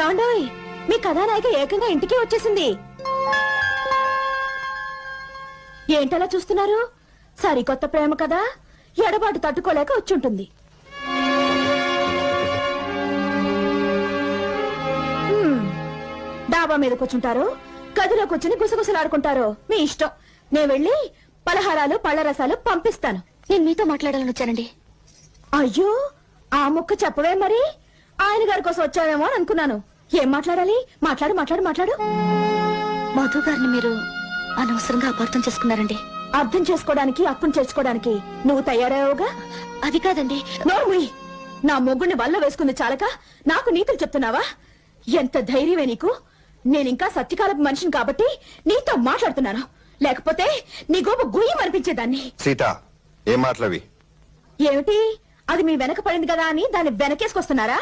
ఏమండోయ్, మీ కథానాయిక ఏకంగా ఇంటికి వచ్చేసింది. ఏంటలా చూస్తున్నారు? సరికొత్త ప్రేమ కదా, ఎడబాటు తట్టుకోలేక వచ్చుంటుంది. డాబా మీద కూర్చుంటారు, గదిలో కూర్చుని గుసగుసలాడుకుంటారు, మీ ఇష్టం. నేను వెళ్ళి పలహారాలు పళ్ళ రసాలు పంపిస్తాను. నేను మీతో మాట్లాడాలని వచ్చానండి. అయ్యో, ఆ ముక్క చెప్పవే మరి. ఆయన గారి కోసం వచ్చావేమో అని అనుకున్నాను. ఏం మాట్లాడాలి? మాట్లాడు మాట్లాడు మాట్లాడు. మధు గారిని మీరు అనవసరంగా అపార్థం చేసుకున్నారండి. అర్థం చేసుకోవడానికి, అప్పును చేసుకోవడానికి నువ్వు తయారయ్యావుగా. అది కాదండి. నోర్ముయ్, నా మొగ్గుని వల్ల వేసుకుంది చాలక నాకు నీతులు చెప్తున్నావా? ఎంత ధైర్యమే నీకు? నేనింకా సత్యకాలపు మనిషిని కాబట్టి నీతో మాట్లాడుతున్నాను, లేకపోతే నీ గోపు గుయ్యం అనిపించేదాన్ని. సీత, ఏం మాటలవి? ఏమిటి? అది మీ వెనక పడింది కదా అని దాన్ని వెనకేసుకొస్తున్నారా?